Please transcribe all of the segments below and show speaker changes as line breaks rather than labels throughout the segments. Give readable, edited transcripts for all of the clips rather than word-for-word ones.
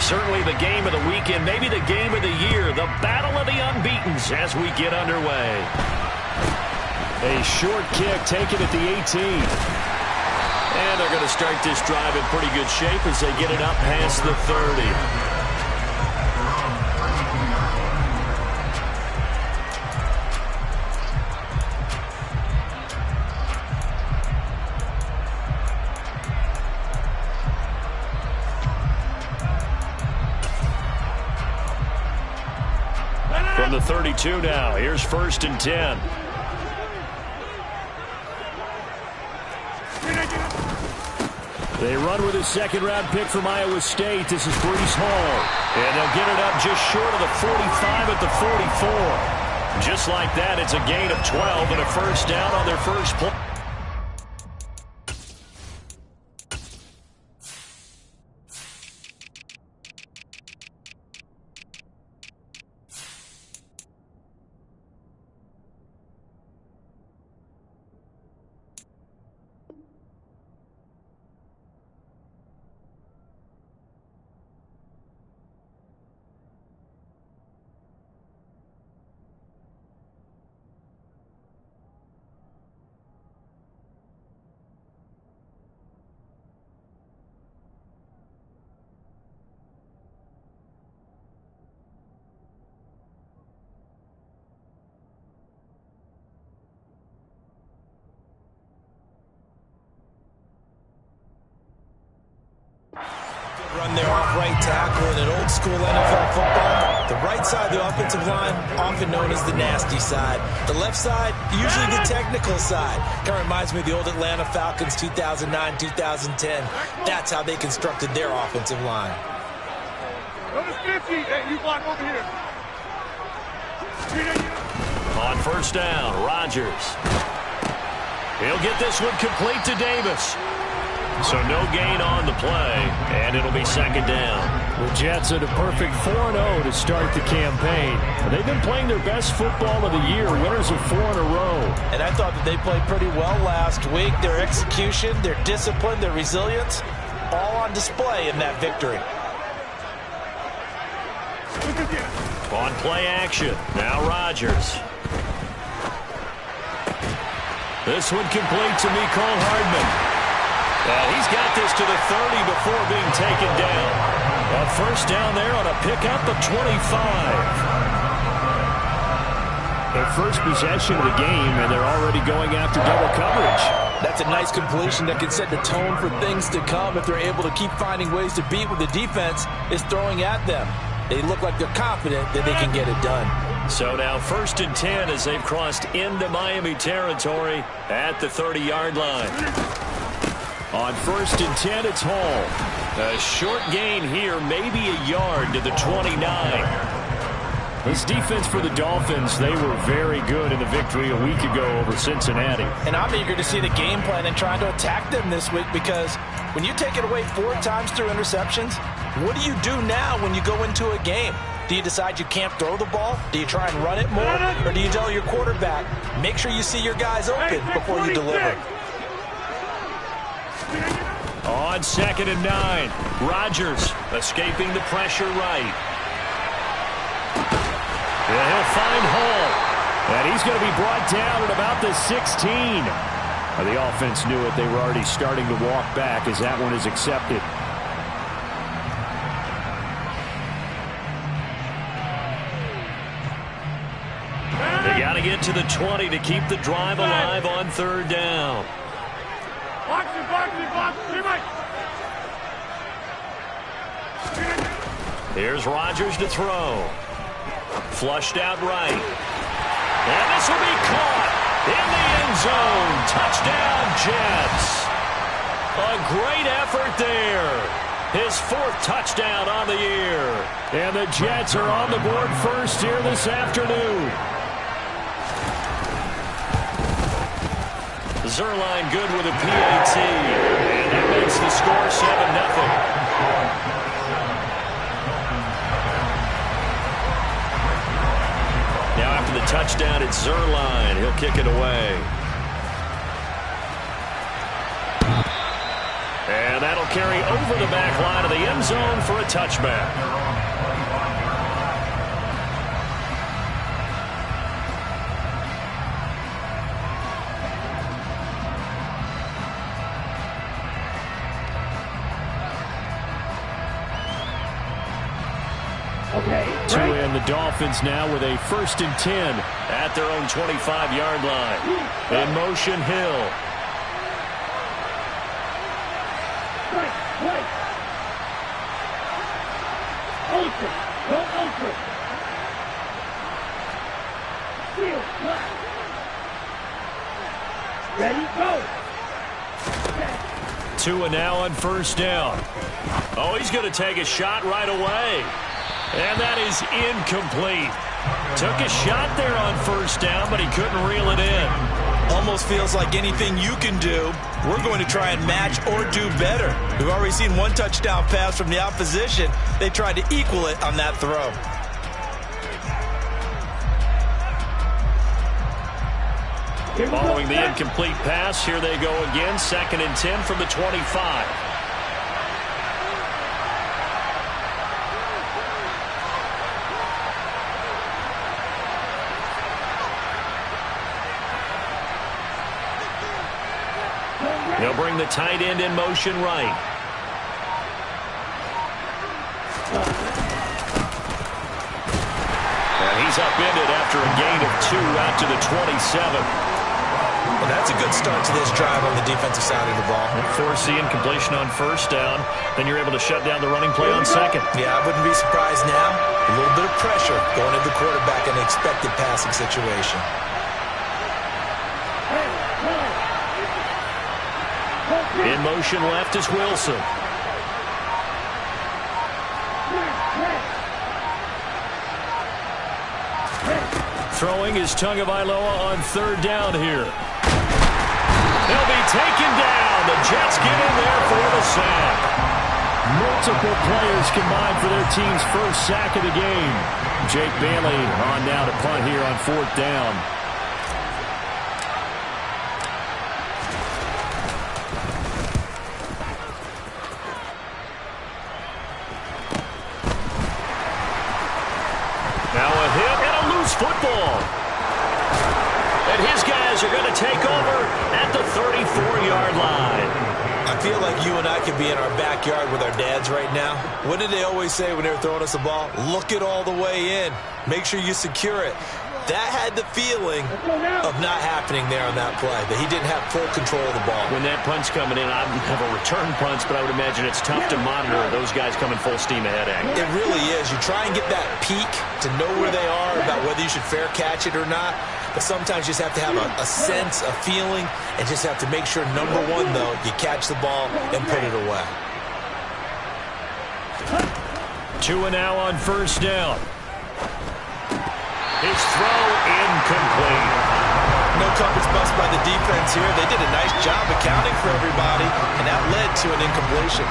Certainly the game of the weekend, maybe the game of the year, the battle of the unbeatens as we get underway.
A short kick taken at the 18.
And they're going to start this drive in pretty good shape as they get it up past the 30. From the 32 now, here's 1st and 10.
They run with a second-round pick from Iowa State. This is Breece Hall.
And they'll get it up just short of the 45 at the 44. Just like that, it's a gain of 12 and a first down on their first play.
Run their off-right tackle in an old-school NFL football. The right side of the offensive line, often known as the nasty side. The left side, usually the technical side. Kind of reminds me of the old Atlanta Falcons 2009, 2010. That's how they constructed their offensive line.
Hey, you block over here.
On first down, Rodgers. He'll get this one complete to Davis. So no gain on the play, and it'll be 2nd down.
The Jets at a perfect 4-0 to start the campaign. They've been playing their best football of the year, winners of 4 in a row.
And I thought that they played pretty well last week. Their execution, their discipline, their resilience, all on display in that victory.
On play action, now Rodgers. This one complete to Mecole Hardman. And he's got this to the 30 before being taken down. A first down there on a pickup of 25.
Their first possession of the game, and they're already going after double coverage.
That's a nice completion that can set the tone for things to come if they're able to keep finding ways to beat what the defense is throwing at them. They look like they're confident that they can get it done.
So now 1st and 10 as they've crossed into Miami territory at the 30-yard line.
On 1st and 10, it's Hall.
A short gain here, maybe a yard to the 29.
This defense for the Dolphins, they were very good in the victory a week ago over Cincinnati.
And I'm eager to see the game plan and trying to attack them this week, because when you take it away 4 times through interceptions, what do you do now when you go into a game? Do you decide you can't throw the ball? Do you try and run it more? Or do you tell your quarterback, make sure you see your guys open before you deliver?
On 2nd and 9, Rodgers escaping the pressure right.
And he'll find Hall. And he's going to be brought down at about the 16. The offense knew it. They were already starting to walk back as that one is accepted.
They got to get to the 20 to keep the drive alive on 3rd down. Here's Rodgers to throw. Flushed out right. And this will be caught in the end zone. Touchdown, Jets. A great effort there. His 4th touchdown on the year.
And the Jets are on the board first here this afternoon.
Zerline good with a PAT. And that makes the score 7-0. Now after the touchdown, it's Zerline. He'll kick it away. And that'll carry over the back line of the end zone for a touchback.
Two in, the Dolphins now with a 1st and 10
at their own 25-yard line. In motion, Hill.
Ready, go.
Tua now on 1st down. Oh, he's going to take a shot right away. And that is incomplete. Took a shot there on 1st down, but he couldn't reel it in.
Almost feels like anything you can do, we're going to try and match or do better. We've already seen one touchdown pass from the opposition. They tried to equal it on that throw.
Following the incomplete pass, here they go again. 2nd and 10 from the 25. They'll bring the tight end in motion right. And he's upended after a gain of 2 out to the 27.
Well, that's a good start to this drive on the defensive side of the ball.
Force the incompletion on 1st down. Then you're able to shut down the running play on 2nd.
Yeah, I wouldn't be surprised now. A little bit of pressure going into the quarterback in an expected passing situation.
In motion left is Wilson. Throwing is Tagovailoa on 3rd down here. They'll be taken down. The Jets get in there for the sack.
Multiple players combined for their team's 1st sack of the game. Jake Bailey on now to punt here on 4th down.
Now a hit and a loose football. And his guys are going to take over at the 34-yard line.
I feel like you and I could be in our backyard with our dads right now. What did they always say when they were throwing us the ball? Look it all the way in. Make sure you secure it. That had the feeling of not happening there on that play, that he didn't have full control of the ball.
When that punt's coming in, I don't have a return punch, but I would imagine it's tough to monitor those guys coming full steam ahead at you.
It really is. You try and get that peek to know where they are, about whether you should fair catch it or not. But sometimes you just have to have a sense, a feeling, and just have to make sure, number one, though, you catch the ball and put it away.
Tua now on 1st down. His throw incomplete.
No coverage bust by the defense here. They did a nice job accounting for everybody, and that led to an incompletion.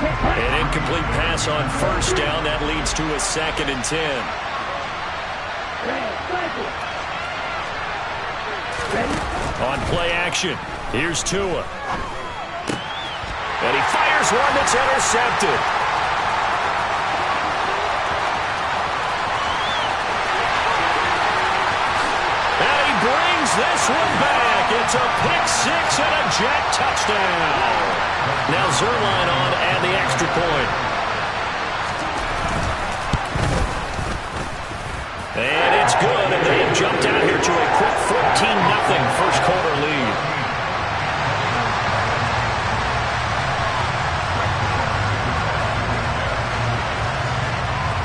An incomplete pass on 1st down. That leads to a 2nd and 10. On play action, here's Tua. And he fires one that's intercepted. And he brings this one back. It's a pick-6 and a Jet touchdown. Now Zerline on and the extra point. And it's good, and they have jumped out here to a quick 14-0 first quarter lead.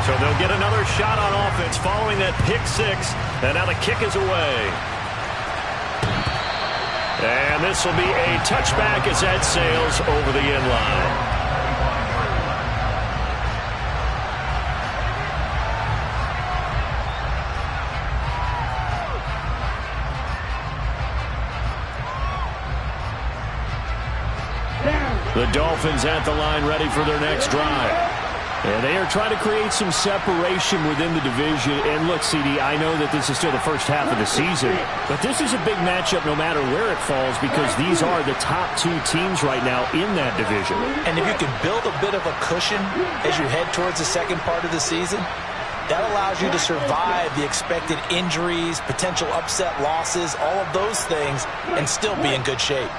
So they'll get another shot on offense following that pick-6, and now the kick is away. And this will be a touchback as that sails over the end line. The Dolphins at the line ready for their next drive.
And they are trying to create some separation within the division. And look, CD, I know that this is still the first half of the season, but this is a big matchup no matter where it falls because these are the top two teams right now in that division.
And if you can build a bit of a cushion as you head towards the second part of the season, that allows you to survive the expected injuries, potential upset losses, all of those things, and still be in good shape.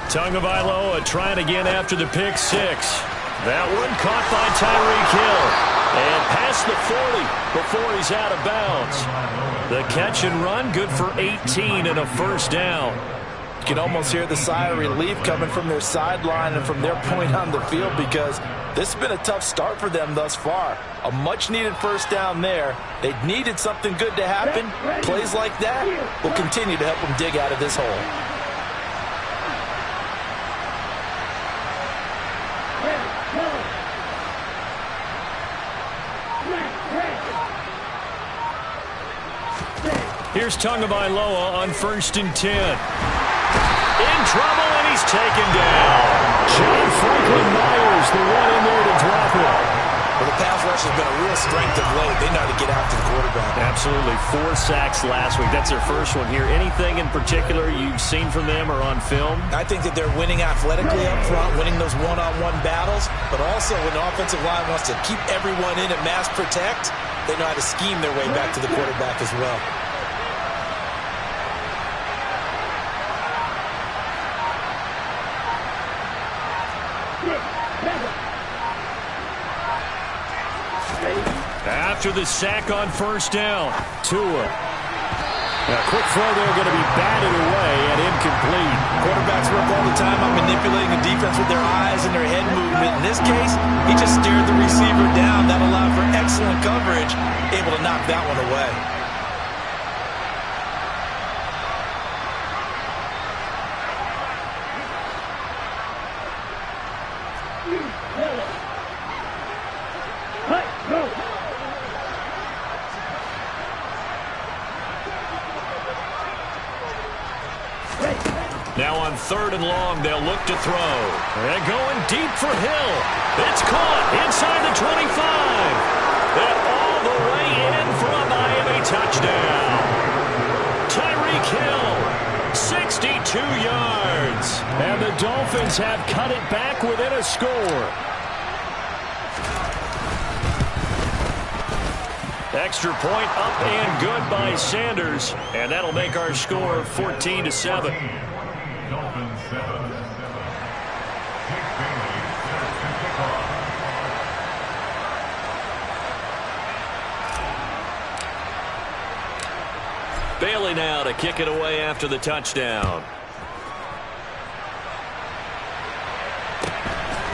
Tagovailoa trying again after the pick six. That one caught by Tyreek Hill. And past the 40 before he's out of bounds. The catch and run, good for 18 and a first down.
You can almost hear the sigh of relief coming from their sideline and from their point on the field because this has been a tough start for them thus far. A much-needed first down there. They needed something good to happen. Plays like that will continue to help them dig out of this hole.
Here's Tagovailoa on 1st and 10. In trouble, and he's taken down.
John Franklin Myers, the one in there to drop it.
Well, the pass rush has been a real strength of late. They know how to get after the quarterback.
Absolutely. 4 sacks last week. That's their first one here. Anything in particular you've seen from them or on film?
I think that they're winning athletically up front, winning those one-on-one battles, but also when the offensive line wants to keep everyone in and mass protect, they know how to scheme their way back to the quarterback as well.
After the sack on 1st down, Tua.
A quick throw there going to be batted away and incomplete.
Quarterbacks work all the time on manipulating the defense with their eyes and their head movement. In this case, he just stared the receiver down. That allowed for excellent coverage, able to knock that one away.
Now on 3rd and long, they'll look to throw. And going deep for Hill. It's caught inside the 25. And all the way in for a Miami touchdown. Tyreek Hill, 62 yards.
And the Dolphins have cut it back within a score.
Extra point up and good by Sanders. And that'll make our score 14-7.
Dolphins 7.
Bailey now to kick it away after the touchdown.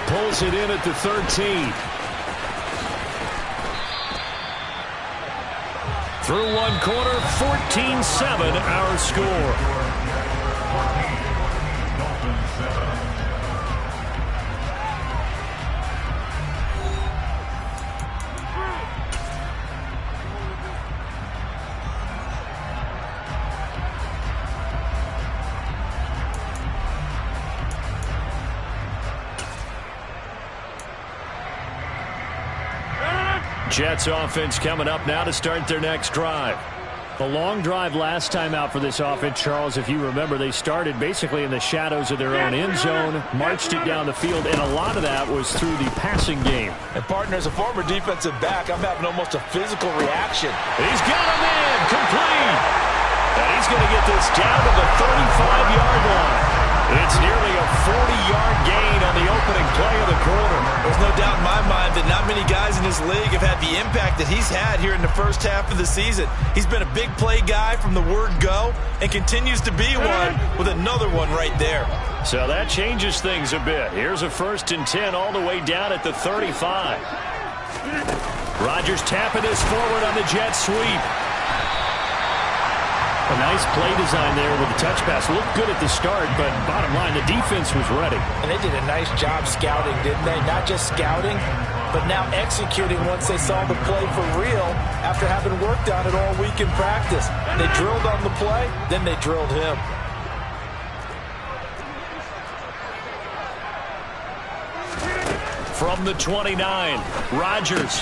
Pulls it in at the 13.
Through one quarter, 14-7 our score. Jets offense coming up now to start their next drive.
A long drive last time out for this offense, Charles. If you remember, they started basically in the shadows of their own end zone, marched it down the field, and a lot of that was through the passing game.
And partner, as a former defensive back, I'm having almost a physical reaction.
He's got him in, complete. And he's going to get this down to the 35-yard line. It's nearly a 40-yard gain on the opening play of the quarter.
There's no doubt in my mind that not many guys in this league have had the impact that he's had here in the first half of the season. He's been a big play guy from the word go and continues to be one with another one right there.
So that changes things a bit. Here's a 1st and 10 all the way down at the 35. Rodgers tapping this forward on the jet sweep.
A nice play design there with the touch pass. Looked good at the start, but bottom line, the defense was ready.
And they did a nice job scouting, didn't they? Not just scouting, but now executing once they saw the play for real after having worked on it all week in practice. They drilled on the play, then they drilled him.
from the 29. Rodgers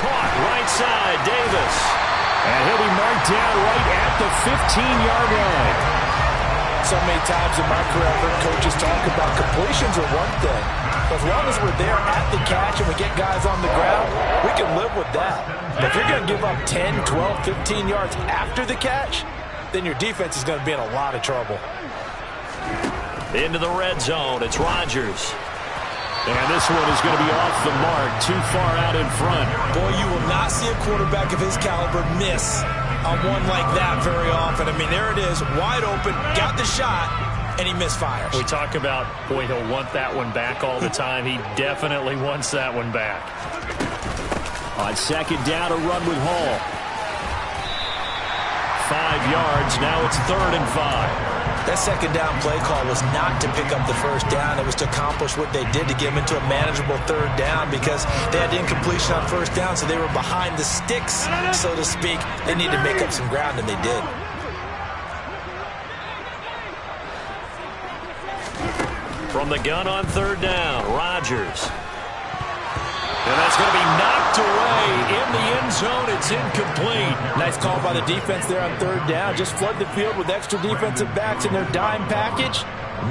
caught right side. Davis.
And he'll be marked down right at the 15-yard line.
So many times in my career, I've heard coaches talk about completions are one thing. But as long as we're there at the catch and we get guys on the ground, we can live with that. But if you're going to give up 10, 12, 15 yards after the catch, then your defense is going to be in a lot of trouble.
Into the red zone. It's Rodgers.
And this one is going to be off the mark, too far out in front.
Boy, you will not see a quarterback of his caliber miss on one like that very often. I mean, there it is, wide open, got the shot, and he misfires.
We talk about, boy, he'll want that one back all the time. He definitely wants that one back.
On second down, a run with Hall.
5 yards, now it's 3rd and 5.
That second down play call was not to pick up the first down. It was to accomplish what they did to get them into a manageable 3rd down because they had incompletion on first down, so they were behind the sticks, so to speak. They needed to make up some ground, and they did.
From the gun on 3rd down, Rodgers. And that's going to be knocked away in the end zone. It's incomplete.
Nice call by the defense there on 3rd down. Just flood the field with extra defensive backs in their dime package.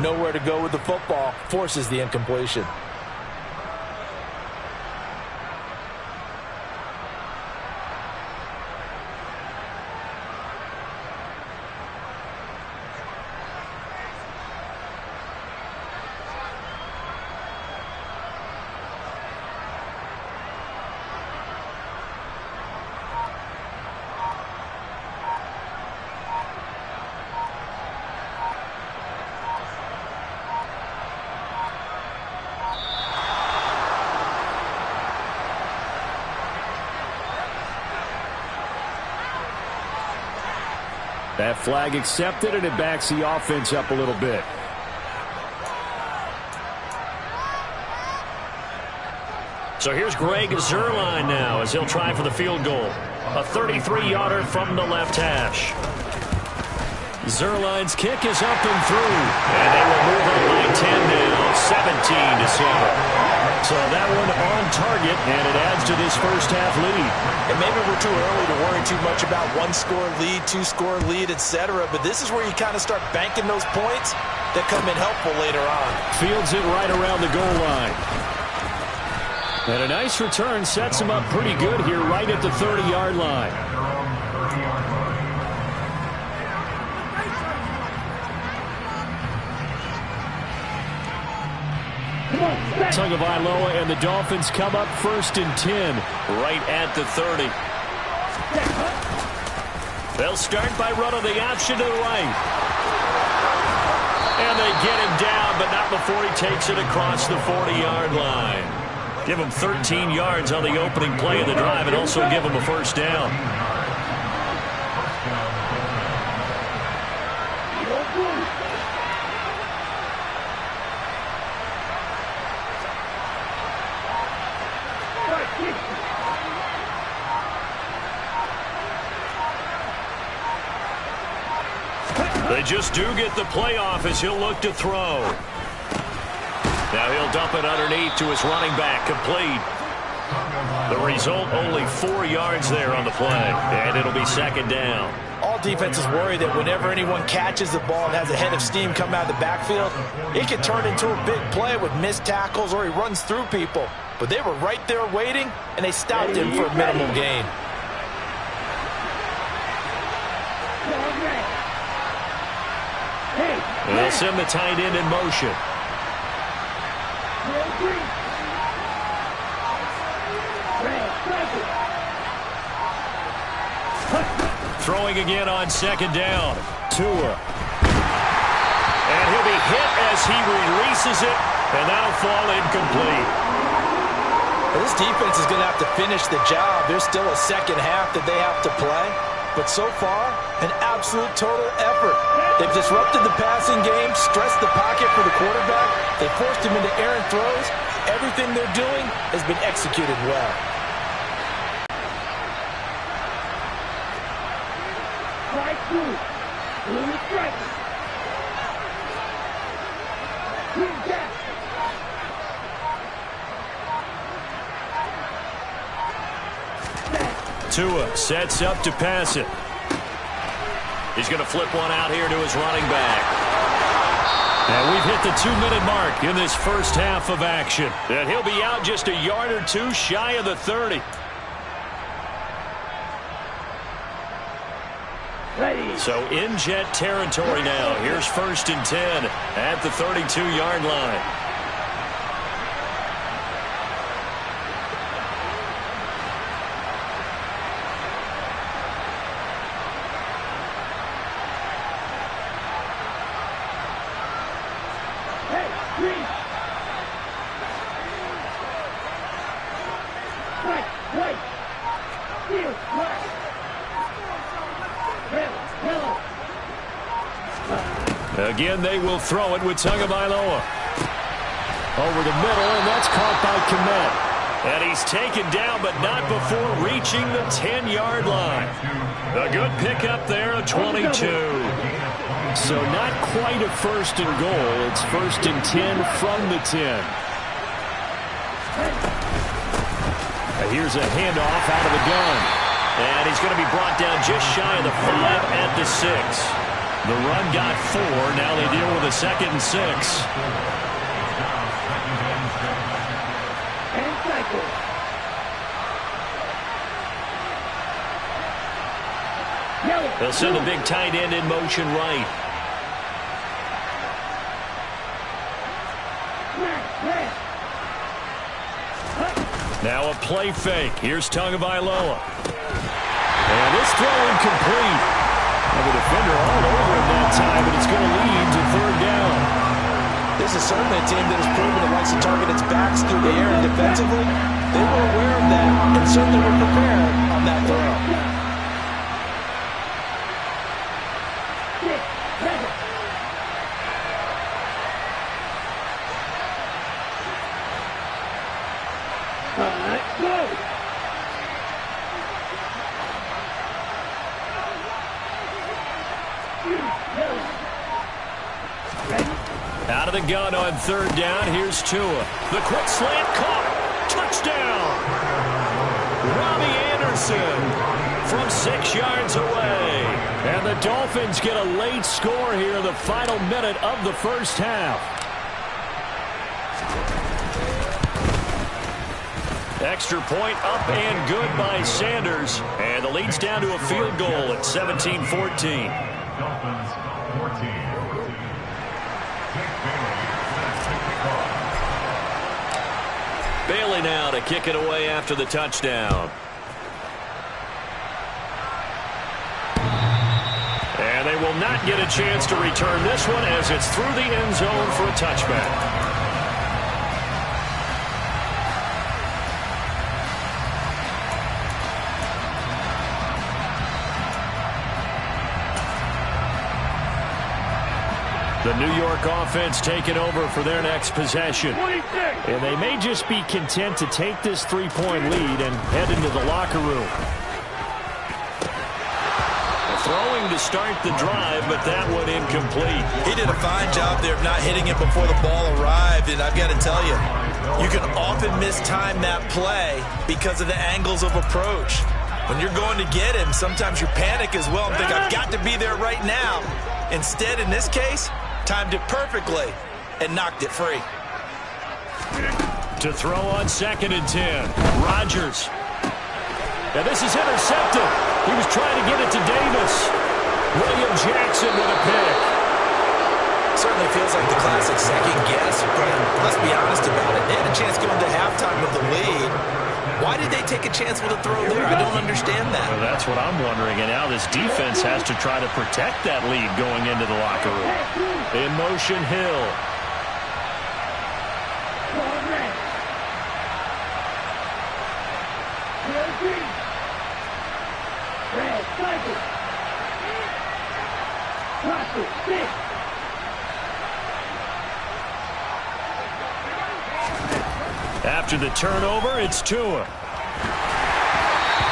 Nowhere to go with the football. Forces the incompletion.
That flag accepted, and it backs the offense up a little bit.
So here's Greg Zuerlein now as he'll try for the field goal. A 33-yarder from the left hash. Zuerlein's kick is up and through. And they will move on by 10 now, 17-7. So that one on target, and it adds to this first half lead.
And maybe we're too early to worry too much about 1-score lead, 2-score lead, etc. But this is where you kind of start banking those points that come in helpful later on.
Fields it right around the goal line. And a nice return sets him up pretty good here right at the 30-yard line. Tagovailoa and the Dolphins come up 1st and 10.
Right at the 30. They'll start by running the option to the right. And they get him down, but not before he takes it across the 40-yard line. Give him 13 yards on the opening play of the drive and also give him a first down. They just do get the playoff as he'll look to throw. Now he'll dump it underneath to his running back, complete. The result, only 4 yards there on the play, and it'll be 2nd down.
All defenses worry that whenever anyone catches the ball and has a head of steam come out of the backfield, it can turn into a big play with missed tackles or he runs through people. But they were right there waiting, and they stopped him for a minimal gain.
And they'll send the tight end in motion. Throwing again on 2nd down.
Tua.
And he'll be hit as he releases it, and that'll fall incomplete.
Well, this defense is going to have to finish the job. There's still a second half that they have to play. But so far, an absolute total effort. They've disrupted the passing game, stressed the pocket for the quarterback. They forced him into errant throws. Everything they're doing has been executed well.
Tua sets up to pass it. He's going to flip one out here to his running back. And we've hit the 2-minute mark in this first half of action. And he'll be out just a yard or two shy of the 30. So in jet territory now. Here's 1st and 10 at the 32-yard line. Again, they will throw it with Tagovailoa. Over the middle, and that's caught by Kmet. And he's taken down, but not before reaching the 10-yard line. A good pickup there, a 22. So not quite a 1st and goal. It's 1st and 10 from the 10. And here's a handoff out of the gun. And he's going to be brought down just shy of the 5 at the 6. The run got 4. Now they deal with a 2nd and 6. They'll send the big tight end in motion right. Now a play fake. Here's Tagovailoa. And this throw incomplete. The defender all over him that time, but it's going to lead to 3rd down.
This is certainly a team that has proven it likes to target its backs through the air, and defensively, they were aware of that and certainly were prepared on that throw.
Out of the gun on 3rd down. Here's Tua. The quick slant caught. Touchdown. Robbie Anderson from 6 yards away. And the Dolphins get a late score here in the final minute of the first half. Extra point up and good by Sanders. And the lead's down to a field goal at 17-14.
Dolphins 14.
Bailey now to kick it away after the touchdown. And they will not get a chance to return this one as it's through the end zone for a touchback. The New York offense taking over for their next possession. And they may just be content to take this 3-point lead and head into the locker room. Throwing to start the drive, but that one incomplete.
He did a fine job there of not hitting it before the ball arrived, and I've got to tell you, you can often mistime that play because of the angles of approach. When you're going to get him, sometimes you panic as well and think, I've got to be there right now. Instead, in this case, timed it perfectly and knocked it free.
To throw on 2nd and 10. Rodgers. Now this is intercepted. He was trying to get it to Davis. William Jackson with a pick.
Certainly feels like the classic second guess, but let's be honest about it. They had a chance going to halftime with the lead. Why did they take a chance with a throw there? I don't understand that.
Well, that's what I'm wondering. And now this defense has to try to protect that lead going into the locker room. In motion, Hill. After the turnover, it's Tua.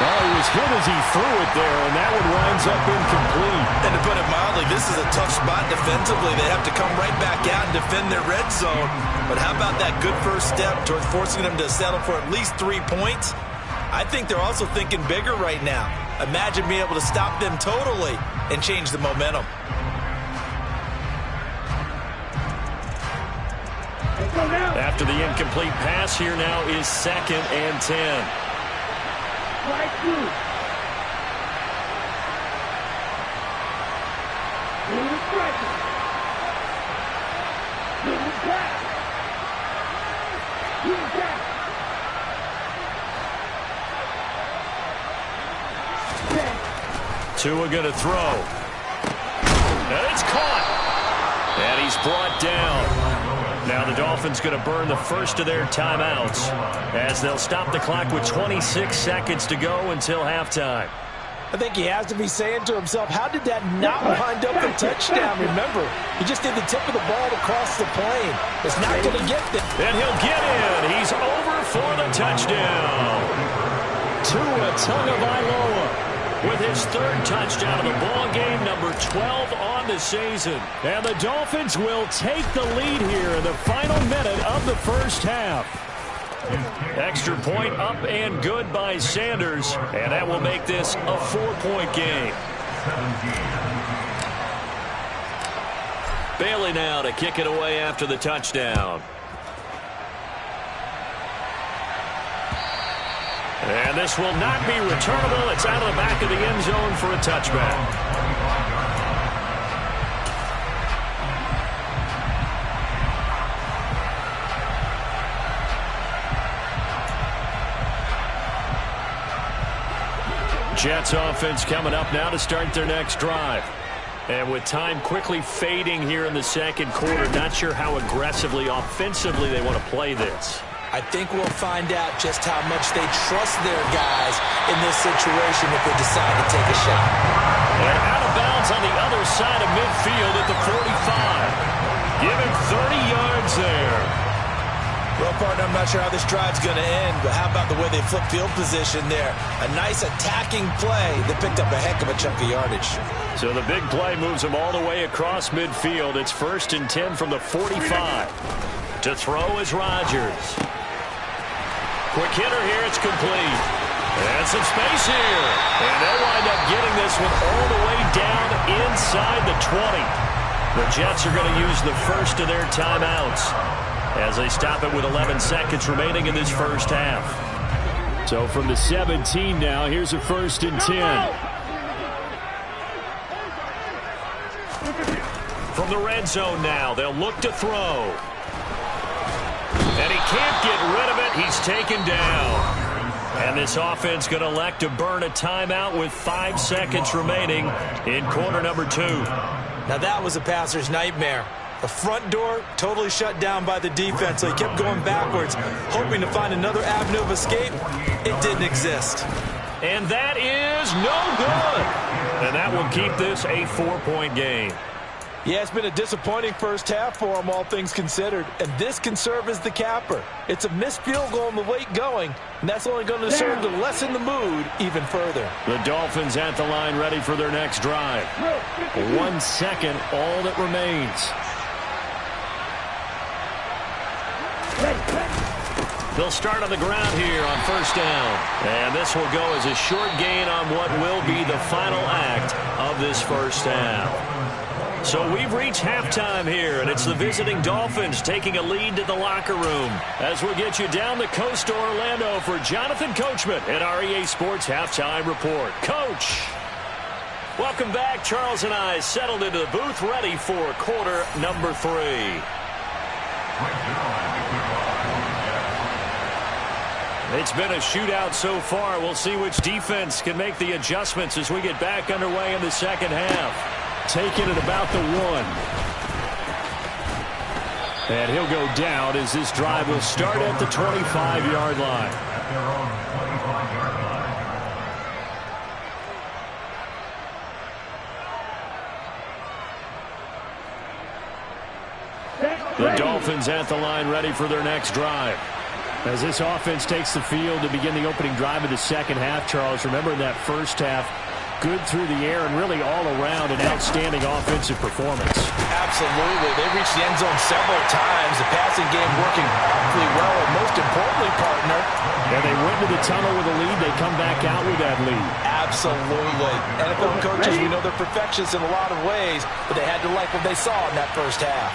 Well, he was hit as he threw it there, and that one winds up incomplete.
And to put it mildly, this is a tough spot defensively. They have to come right back out and defend their red zone. But how about that good first step towards forcing them to settle for at least 3 points? I think they're also thinking bigger right now. Imagine being able to stop them totally and change the momentum.
After the incomplete pass, here now is 2nd and 10. Tua going to throw. And it's caught. And he's brought down. Now the Dolphins going to burn the first of their timeouts as they'll stop the clock with 26 seconds to go until halftime.
I think he has to be saying to himself, how did that not wind up a touchdown? Remember, he just did the tip of the ball across the plane. It's not going to get there.
And he'll get in. He's over for the touchdown.
Tua Tagovailoa with his 3rd touchdown of the ball game, number 12 on the season. And the Dolphins will take the lead here in the final minute of the first half.
Extra point up and good by Sanders, and that will make this a 4-point game. Bailey now to kick it away after the touchdown. And this will not be returnable. It's out of the back of the end zone for a touchback. Jets offense coming up now to start their next drive. And with time quickly fading here in the second quarter, not sure how aggressively, offensively they want to play this.
I think we'll find out just how much they trust their guys in this situation if they decide to take a shot.
And out of bounds on the other side of midfield at the 45. Give him 30 yards there.
Well, partner, I'm not sure how this drive's going to end, but how about the way they flip field position there? A nice attacking play that picked up a heck of a chunk of yardage.
So the big play moves them all the way across midfield. It's 1st and 10 from the 45. To throw is Rodgers. Quick hitter here, it's complete. And some space here. And they'll wind up getting this one all the way down inside the 20. The Jets are going to use the first of their timeouts as they stop it with 11 seconds remaining in this first half.
So from the 17 now, here's a 1st and 10.
From the red zone now, they'll look to throw. And he can't get rid of it. He's taken down. And this offense going to elect to burn a timeout with 5 seconds remaining in quarter number 2.
Now that was a passer's nightmare. The front door totally shut down by the defense, so he kept going backwards, hoping to find another avenue of escape. It didn't exist.
And that is no good. And that will keep this a 4-point game.
Yeah, it's been a disappointing first half for him, all things considered. And this can serve as the capper. It's a missed field goal in the late going, and that's only going to serve to lessen the mood even further.
The Dolphins at the line ready for their next drive. 1 second, all that remains. They'll start on the ground here on 1st down. And this will go as a short gain on what will be the final act of this first half. So we've reached halftime here, and it's the visiting Dolphins taking a lead to the locker room. As we'll get you down the coast to Orlando for Jonathan Coachman at our EA Sports Halftime Report. Coach, welcome back. Charles and I settled into the booth ready for quarter number 3. It's been a shootout so far. We'll see which defense can make the adjustments as we get back underway in the second half.
Taking it about the 1. And he'll go down as this drive will start at the 25-yard line.
The Dolphins at the line ready for their next drive.
As this offense takes the field to begin the opening drive of the second half, Charles, remember in that first half, good through the air and really all around an outstanding offensive performance.
Absolutely. They reached the end zone several times. The passing game working awfully well, and most importantly, partner.
And they went to the tunnel with a lead. They come back out with that lead.
Absolutely. NFL coaches, we know they're perfectionists in a lot of ways, but they had to like what they saw in that first half.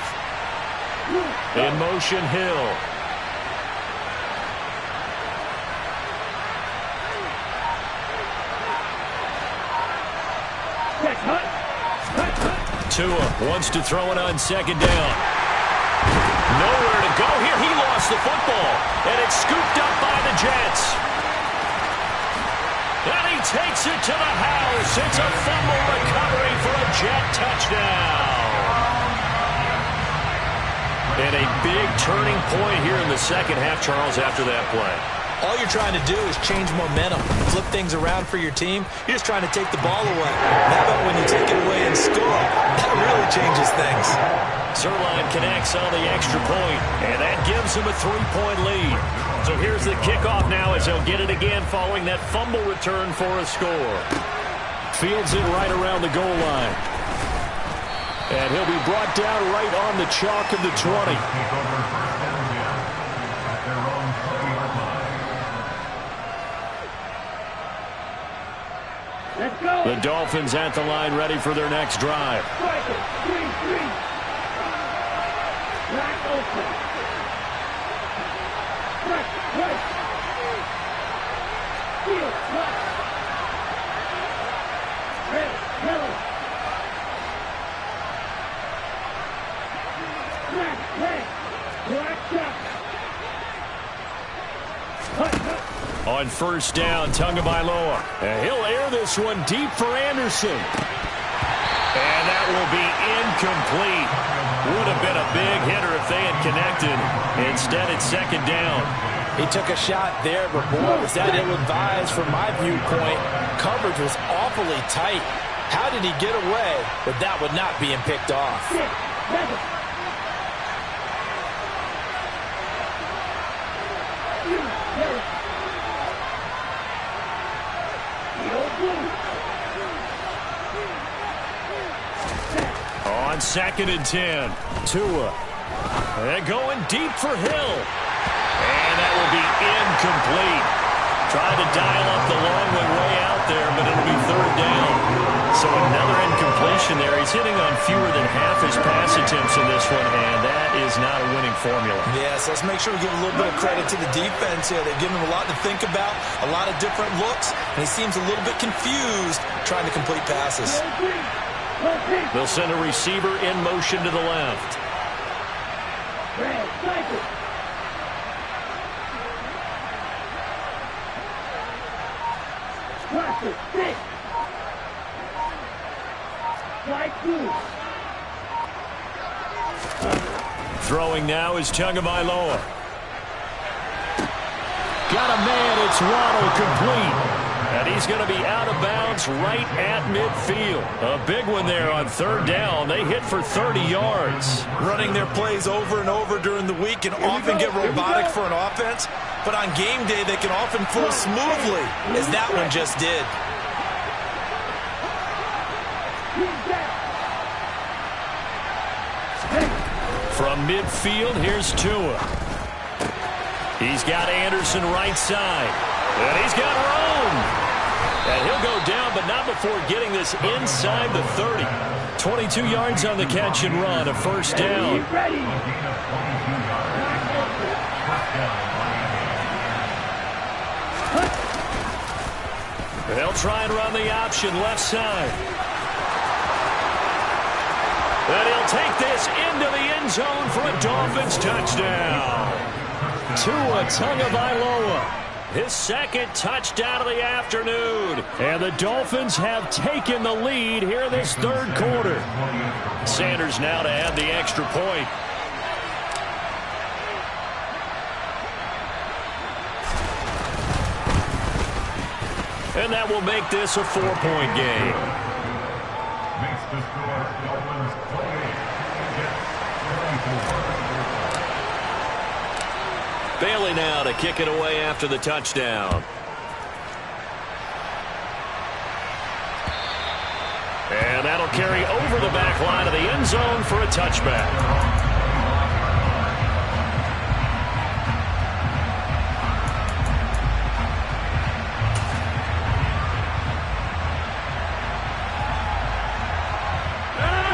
In motion, Hill. Tua wants to throw it on second down. Nowhere to go here. He lost the football, and it's scooped up by the Jets. And he takes it to the house. It's a fumble recovery for a Jet touchdown. And a big turning point here in the second half, Charles, after that play.
All you're trying to do is change momentum, flip things around for your team. You're just trying to take the ball away. How about when you take it away and score? That really changes things.
Zerline connects on the extra point, and that gives him a 3-point lead. So here's the kickoff now as he'll get it again following that fumble return for a score.
Fields it right around the goal line. And he'll be brought down right on the chalk of the 20.
The Dolphins at the line ready for their next drive. On first down, Tagovailoa. And he'll air this one deep for Anderson. And that will be incomplete. Would have been a big hitter if they had connected. Instead, it's second down.
He took a shot there, but boy, was that ill-advised from my viewpoint. Coverage was awfully tight. How did he get away with that one not being picked off?
On second and 10, Tua. And going deep for Hill. And that will be incomplete. Tried to dial up the long way out there, but it'll be third down. So another incompletion there. He's hitting on fewer than half his pass attempts in this one, and that is not a winning formula.
Yes, let's make sure we give a little bit of credit to the defense here. They've given him a lot to think about, a lot of different looks, and he seems a little bit confused trying to complete passes.
They'll send a receiver in motion to the left. Throwing now is Tagovailoa. Got a man, it's Waddle, complete. And he's going to be out of bounds right at midfield. A big one there on third down. They hit for 30 yards.
Running their plays over and over during the week can often get robotic for an offense, but on game day they can often flow smoothly, as that one just did.
From midfield, here's Tua. He's got Anderson right side. And he's got Rome. And he'll go down, but not before getting this inside the 30. 22 yards on the catch and run, a first down. They'll try and run the option left side. And he'll take this into the end zone for a Dolphins touchdown. Tua Tagovailoa. His second touchdown of the afternoon. And the Dolphins have taken the lead here in this third quarter. Sanders now to add the extra point. And that will make this a 4-point game.
Makes the score Dolphins 28, Jets 34.
Bailey now to kick it away after the touchdown. And that'll carry over the back line of the end zone for a touchback.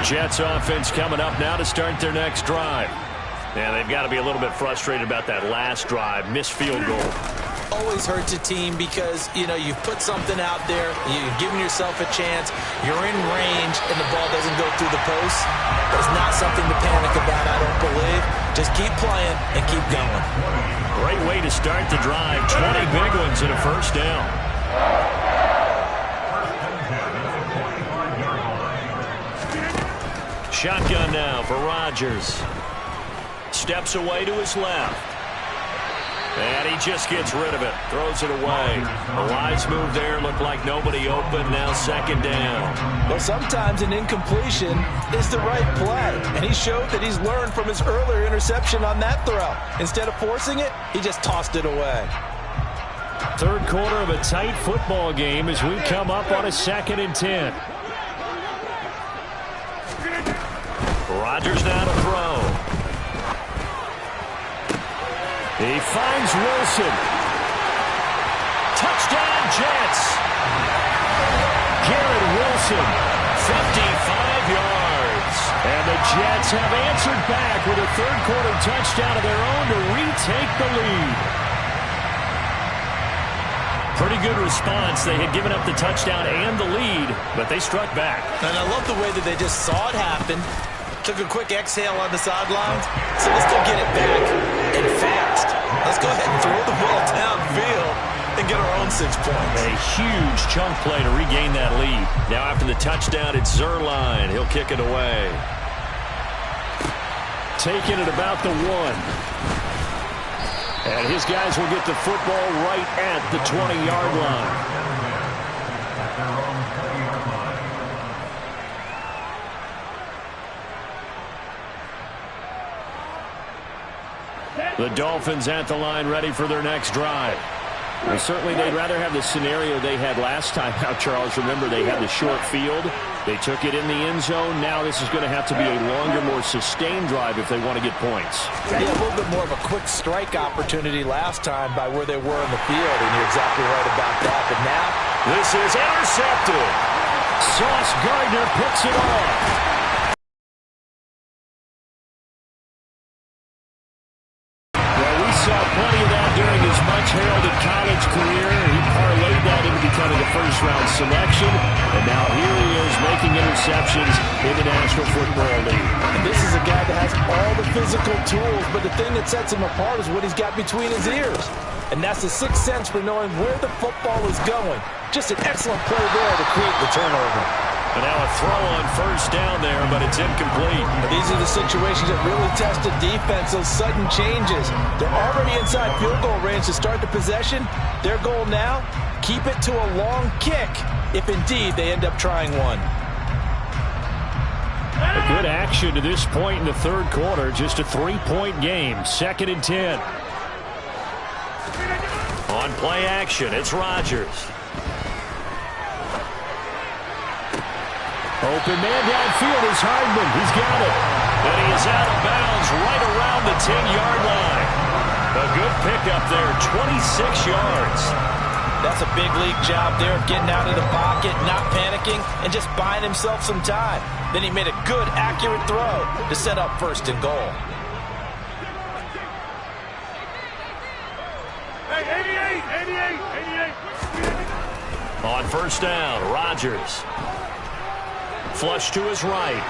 Jets offense coming up now to start their next drive. And they've got to be a little bit frustrated about that last drive, missed field goal.
Always hurts a team because, you know, you've put something out there, you've given yourself a chance, you're in range, and the ball doesn't go through the post. It's not something to panic about, I don't believe. Just keep playing and keep going.
Great way to start the drive. 20 big ones and a first down. Shotgun now for Rodgers. Steps away to his left. And he just gets rid of it. Throws it away. A wise move there. Looked like nobody open. Now second down.
Well, sometimes an incompletion is the right play. And he showed that he's learned from his earlier interception on that throw. Instead of forcing it, he just tossed it away.
Third quarter of a tight football game as we come up on a 2nd and 10.
Rodgers now to throw. He finds Wilson. Touchdown, Jets. Garrett Wilson, 55 yards.
And the Jets have answered back with a third quarter touchdown of their own to retake the lead.
Pretty good response. They had given up the touchdown and the lead, but they struck back.
And I love the way that they just saw it happen. Took a quick exhale on the sidelines. So let's go get it back and fast. Let's go ahead and throw the ball downfield and get our own 6 points.
A huge chunk play to regain that lead. Now after the touchdown, it's Zerline. He'll kick it away.
Taking it about the 1. And his guys will get the football right at the 20-yard line.
The Dolphins at the line ready for their next drive.
Well, certainly they'd rather have the scenario they had last time. Now, Charles, remember they had the short field. They took it in the end zone. Now this is going to have to be a longer, more sustained drive if they want to get points.
Yeah, a little bit more of a quick strike opportunity last time by where they were in the field, and you're exactly right about that. But now,
this is intercepted.
Sauce Gardner picks it off. Saw plenty of that during his much-heralded college career. He parlayed that into becoming a first-round selection, and now here he is making interceptions in the National Football League.
And this is a guy that has all the physical tools, but the thing that sets him apart is what he's got between his ears. And that's the sixth sense for knowing where the football is going. Just an excellent play there to create the turnover.
And now a throw on first down there, but it's incomplete.
These are the situations that really test a defense, those sudden changes. They're already inside field goal range to start the possession. Their goal now, keep it to a long kick, if indeed they end up trying one.
A good action to this point in the third quarter. Just a 3-point game. 2nd and 10.
On play action, it's Rodgers.
Open man downfield is Hardman. He's got it.
And he is out of bounds right around the 10-yard line. A good pickup there, 26 yards.
That's a big league job there of getting out of the pocket, not panicking, and just buying himself some time. Then he made a good, accurate throw to set up first and goal.
Hey, 88.
On first down, Rodgers. Flush to his right.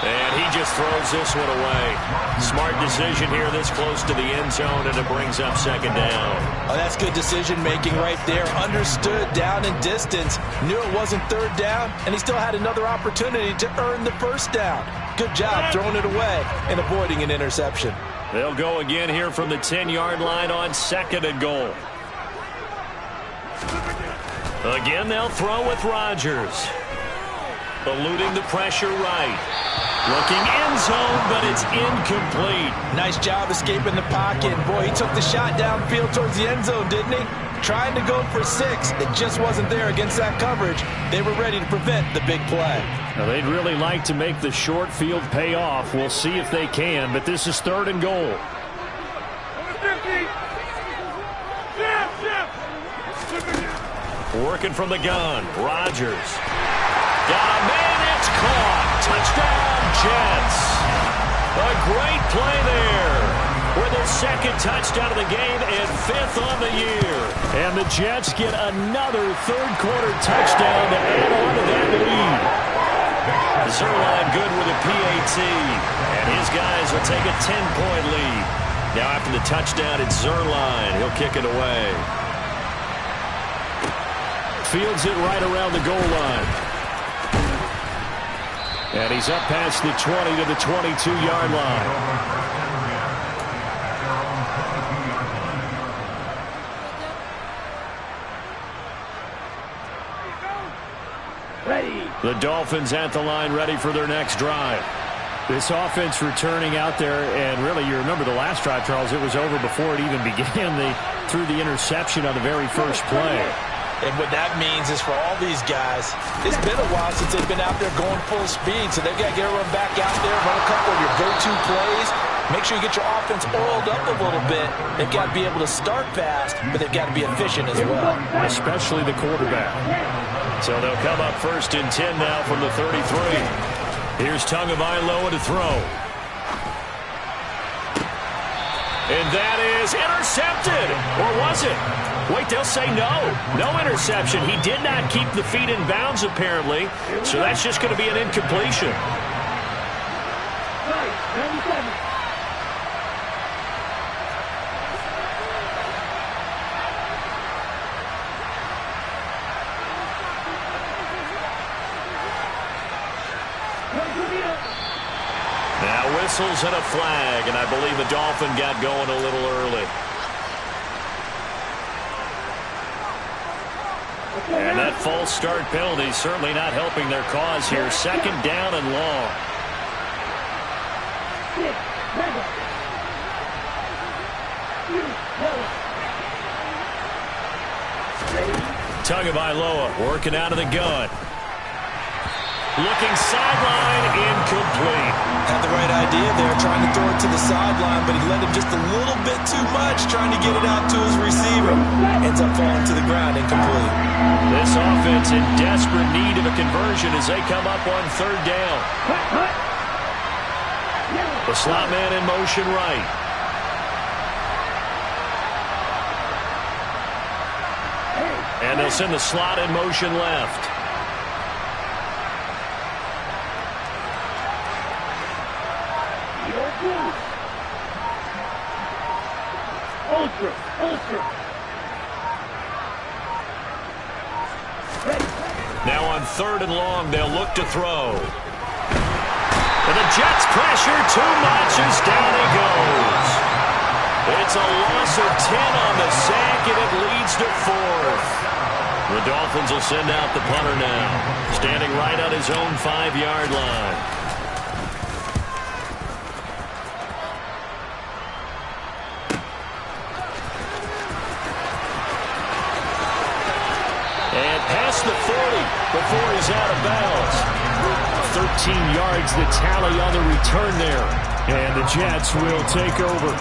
And he just throws this one away. Smart decision here this close to the end zone, and it brings up second down.
Oh, that's good decision-making right there. Understood down and distance. Knew it wasn't third down, and he still had another opportunity to earn the first down. Good job throwing it away and avoiding an interception.
They'll go again here from the 10-yard line on second and goal. Again, they'll throw with Rodgers. Eluding the pressure right. Looking end zone, but it's incomplete.
Nice job escaping the pocket. Boy, he took the shot downfield towards the end zone, didn't he? trying to go for 6. It just wasn't there against that coverage. They were ready to prevent the big play.
Now, they'd really like to make the short field pay off. We'll see if they can, but this is 3rd and goal.
Working from the gun, Rodgers. Got a man, it's caught. Touchdown, Jets. A great play there. With their 2nd touchdown of the game and 5th on the year.
And the Jets get another 3rd quarter touchdown to add on to that lead.
Zerline good with a PAT. And his guys will take a 10-point lead. Now after the touchdown, it's Zerline. He'll kick it away.
Fields it right around the goal line. And he's up past the 20 to the 22-yard line. The Dolphins at the line, ready for their next drive. This offense returning out there, and really, you remember the last drive, Charles, it was over before it even began. They threw the interception on the very first play.
And what that means is for all these guys, it's been a while since they've been out there going full speed, so they've got to get everyone back out there, run a couple of your go-to plays, make sure you get your offense oiled up a little bit. They've got to be able to start fast, but they've got to be efficient as well.
Especially the quarterback.
So they'll come up 1st and 10 now from the 33. Here's Tagovailoa to throw. And that is intercepted. Or was it? Wait, they'll say no. No interception. He did not keep the feet in bounds, apparently. So that's just going to be an incompletion. Now whistles and a flag, and I believe the Dolphin got going a little early. And that false start penalty certainly not helping their cause here. 2nd down and long. Tagovailoa working out of the gun. Looking sideline, incomplete.
Had the right idea there, trying to throw it to the sideline, but he led him just a little bit too much, trying to get it out to his receiver. Ends up falling to the ground, incomplete.
This offense in desperate need of a conversion as they come up on 3rd down. The slot man in motion right. And they'll send the slot in motion left. Now on 3rd and long, they'll look to throw. And the Jets pressure too much as down he goes. It's a loss of 10 on the sack, and it leads to 4th. The Dolphins will send out the punter now, standing right on his own 5-yard line. Past the 40 before he's out of bounds.
13 yards, the tally on the return there. And the Jets will take over.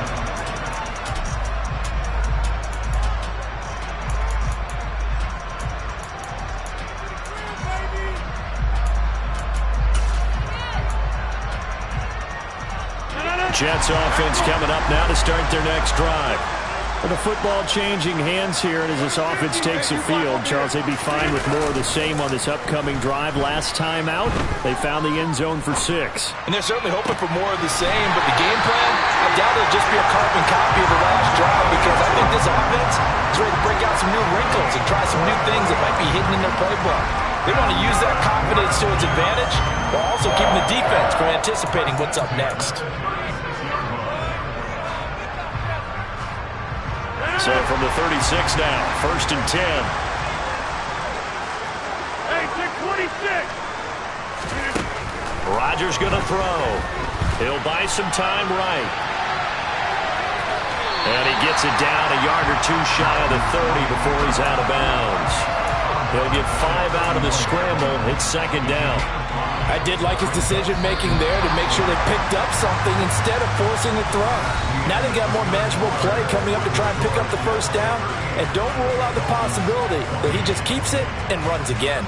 Jets offense coming up now to start their next drive. The football changing hands here, and as this offense takes the field, Charles, they'd be fine with more of the same on this upcoming drive. Last time out, they found the end zone for 6.
And they're certainly hoping for more of the same, but the game plan, I doubt it'll just be a carbon copy of the last drive, because I think this offense is ready to break out some new wrinkles and try some new things that might be hidden in their playbook. They want to use that confidence to its advantage, while also keeping the defense from anticipating what's up next.
So from the 36 now, 1st and 10.
Hey, 626.
Rodgers going to throw. He'll buy some time right. And he gets it down a yard or two shy of the 30 before he's out of bounds. He'll get 5 out of the scramble. It's second down.
I did like his decision-making there to make sure they picked up something instead of forcing a throw. Now they got more manageable play coming up to try and pick up the first down. And don't rule out the possibility that he just keeps it and runs again.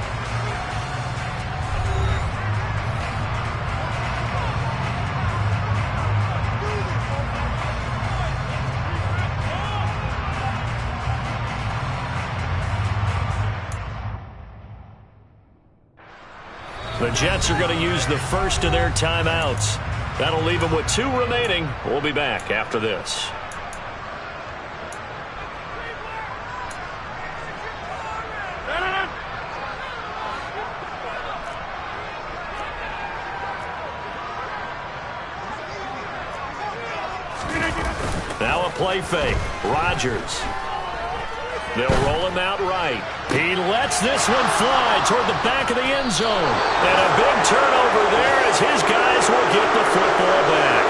The Jets are going to use the first of their timeouts. That'll leave them with 2 remaining. We'll be back after this. Now a play fake. Rodgers. They'll roll him out right. He lets this one fly toward the back of the end zone. And a big turnover there as his guys will get the football back.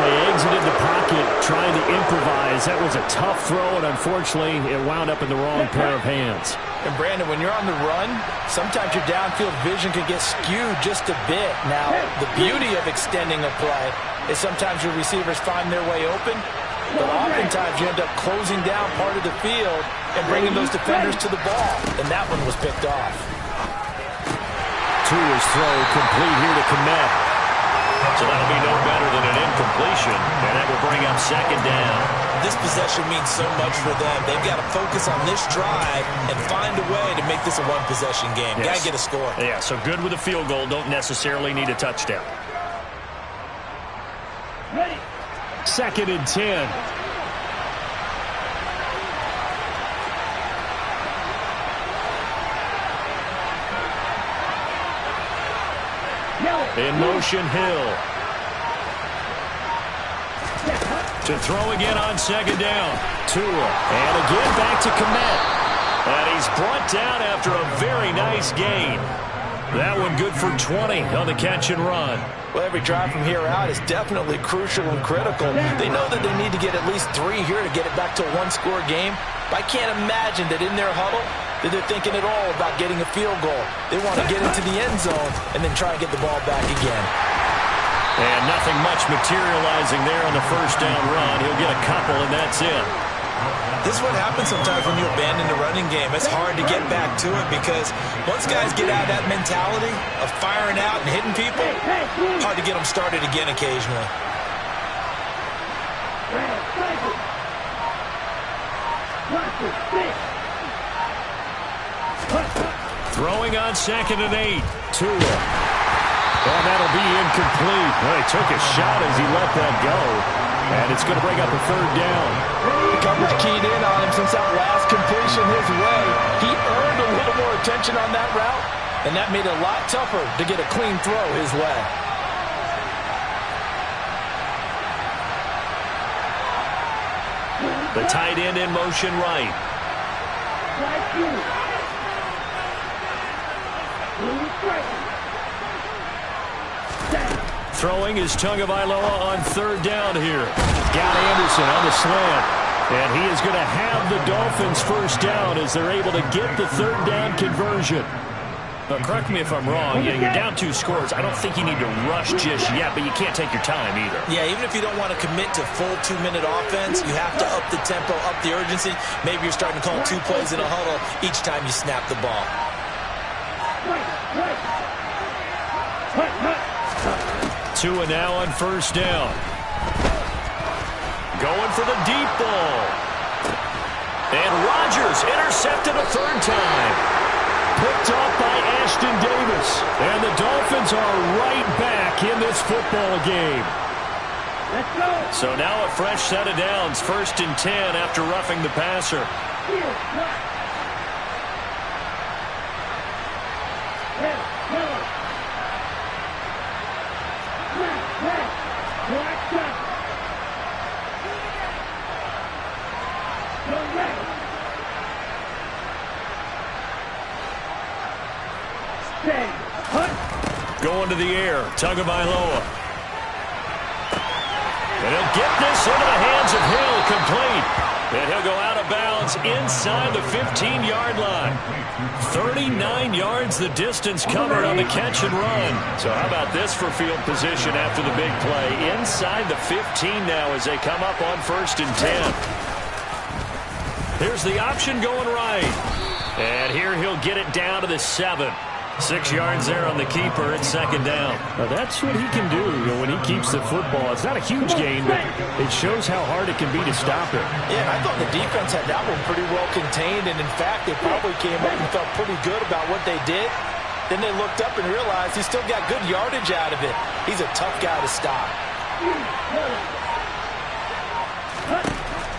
They exited the pocket trying to improvise. That was a tough throw, and unfortunately, it wound up in the wrong pair of hands.
And Brandon, when you're on the run, sometimes your downfield vision can get skewed just a bit. Now, the beauty of extending a play is sometimes your receivers find their way open, but oftentimes you end up closing down part of the field and bringing those defenders to the ball. And that one was picked off.
Tua's throw complete here to Komet.
So that'll be no better than an incompletion. And that will bring up second down.
This possession means so much for them. They've got to focus on this drive and find a way to make this a one-possession game.
Yes.
Got to get a score.
Yeah, so good with a field goal. Don't necessarily need a touchdown.
Ready. Second and 10.
In motion, Hill. To throw again on second down. Tua. And again back to Komet. And he's brought down after a very nice gain. That one good for 20 on the catch and run.
Well, every drive from here out is definitely crucial and critical. They know that they need to get at least 3 here to get it back to a one-score game. But I can't imagine that in their huddle that they're thinking at all about getting a field goal. They want to get into the end zone and then try and get the ball back again.
And nothing much materializing there on the first down run. He'll get a couple, and that's it.
This is what happens sometimes when you abandon the running game. It's hard to get back to it because once guys get out of that mentality of firing out and hitting people, hard to get them started again occasionally.
Throwing on second and 8.
Tua. And that'll be incomplete. Well, he took a shot as he let that go. And it's going to bring up a third down.
The coverage keyed in on him since that last completion his way. He earned a little more attention on that route, and that made it a lot tougher to get a clean throw his way.
The tight end in motion right. Throwing is Tagovailoa on third down here.
Got Anderson on the slant. And he is going to have the Dolphins first down as they're able to get the third down conversion.
But correct me if I'm wrong. You're down 2 scores. I don't think you need to rush just yet, but you can't take your time either.
Yeah, even if you don't want to commit to full 2-minute offense, you have to up the tempo, up the urgency. Maybe you're starting to call 2 plays in a huddle each time you snap the ball.
Tua now on first down. Going for the deep ball. And Rodgers intercepted a third time.
Picked off by Ashton Davis.
And the Dolphins are right back in this football game.
Let's go.
So now a fresh set of downs. First and 10 after roughing the passer. Going to the air, Tagovailoa. And he'll get this into the hands Throws of Hill complete. And he'll go out of bounds inside the 15-yard line. 39 yards the distance covered on the catch and run. So how about this for field position after the big play? Inside the 15 now as they come up on 1st and 10. Here's the option going right. And here he'll get it down to the 7. 6 yards there on the keeper at 2nd down.
Now that's what he can do when he keeps the football. It's not a huge gain, but it shows how hard it can be to stop it.
Yeah, and I thought the defense had that one pretty well contained, and in fact, they probably came up and felt pretty good about what they did. Then they looked up and realized he still got good yardage out of it. He's a tough guy to stop.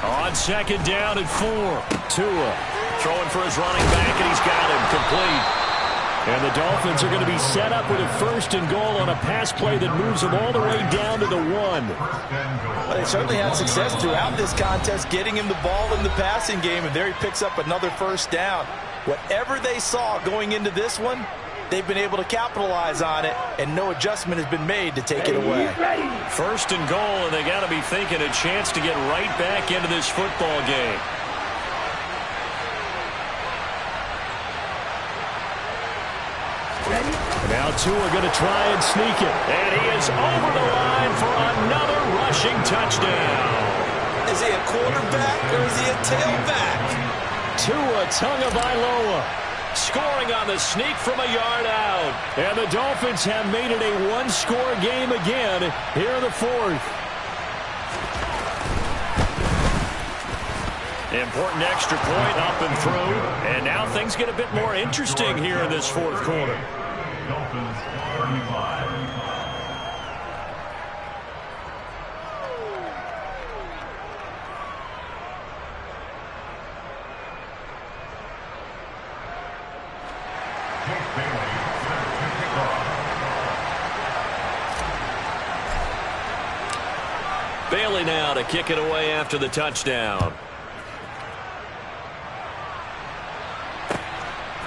On 2nd down and 4. Tua throwing for his running back, and he's got him complete. And the Dolphins are going to be set up with a 1st and goal on a pass play that moves them all the way down to the 1.
Well, they certainly had success throughout this contest getting him the ball in the passing game, and there he picks up another 1st down. Whatever they saw going into this one, they've been able to capitalize on it, and no adjustment has been made to take it away.
1st and goal, and they got to be thinking a chance to get right back into this football game.
Now Tua going to try and sneak it.
And he is over the line for another rushing touchdown.
Is he a quarterback or is he a tailback?
Tua Tagovailoa
Scoring on the sneak from a yard out.
And the Dolphins have made it a one-score game again here in the 4th.
Important extra point up and through. And now things get a bit more interesting here in this 4th quarter.
Dolphins 35.
Bailey now to kick it away after the touchdown.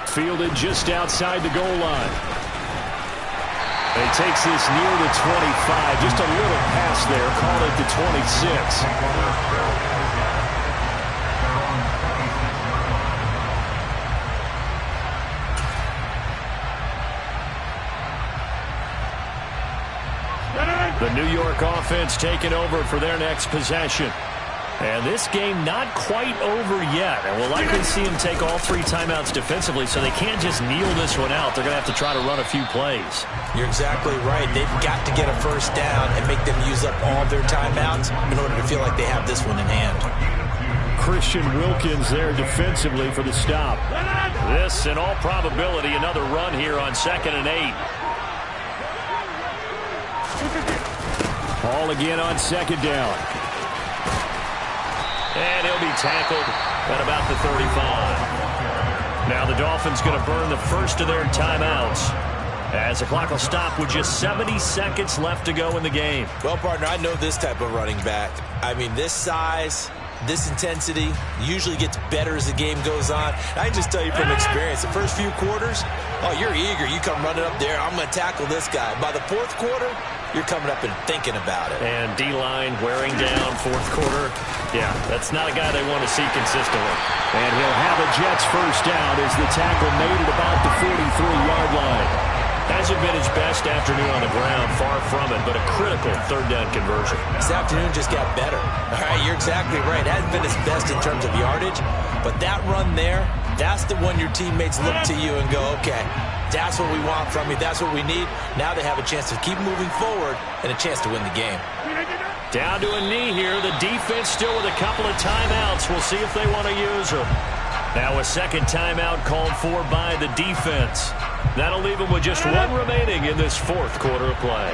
Fielded just outside the goal line. He takes this near the 25. Just a little pass there. Called it the 26. The New York offense taking over for their next possession. And this game not quite over yet. And we'll likely see them take all 3 timeouts defensively, so they can't just kneel this one out. They're going to have to try to run a few plays.
You're exactly right. They've got to get a 1st down and make them use up all their timeouts in order to feel like they have this one in hand.
Christian Wilkins there defensively for the stop.
This, in all probability, another run here on 2nd and 8.
Ball again on 2nd down.
And he'll be tackled at about the 35. Now the Dolphins going to burn the first of their timeouts as the clock will stop with just 70 seconds left to go in the game.
Well, partner, I know this type of running back. I mean, this size, this intensity usually gets better as the game goes on. I can just tell you from experience, the first few quarters, oh, you're eager. You come running up there, I'm going to tackle this guy. By the 4th quarter, you're coming up and thinking about it.
And D-line wearing down 4th quarter. Yeah, that's not a guy they want to see consistently.
And he'll have a Jets 1st down as the tackle made at about the 43-yard line.
Hasn't been his best afternoon on the ground, far from it, but a critical 3rd down conversion.
This afternoon just got better. All right, you're exactly right. It hasn't been his best in terms of yardage, but that run there, that's the one your teammates look to you and go, okay, that's what we want from you. That's what we need. Now they have a chance to keep moving forward and a chance to win the game.
Down to a knee here. The defense still with a couple of timeouts. We'll see if they want to use them. Now a 2nd timeout called for by the defense. That'll leave them with just 1 remaining in this 4th quarter of play.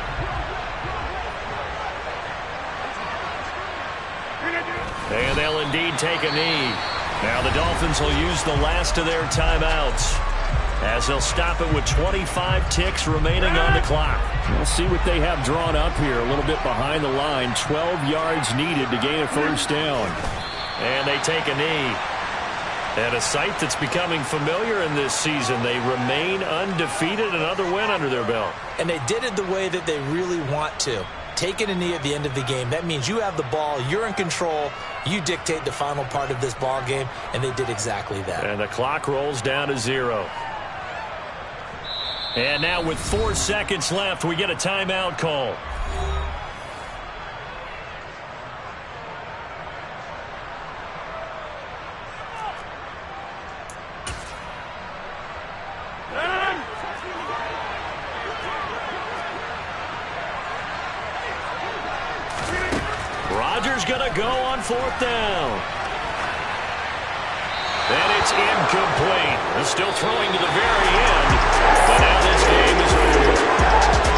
And they'll indeed take a knee. Now the Dolphins will use the last of their timeouts as they'll stop it with 25 ticks remaining on the clock.
We'll see what they have drawn up here. A little bit behind the line. 12 yards needed to gain a 1st down.
And they take a knee. And a sight that's becoming familiar in this season. They remain undefeated. Another win under their belt.
And they did it the way that they really want to. taking a knee at the end of the game. That means you have the ball, you're in control, you dictate the final part of this ball game, and they did exactly that.
And the clock rolls down to 0. And now with 4 seconds left, we get a timeout call. Rodgers going to go on 4th down. And it's incomplete. He's still throwing to the very end. But now this game is over.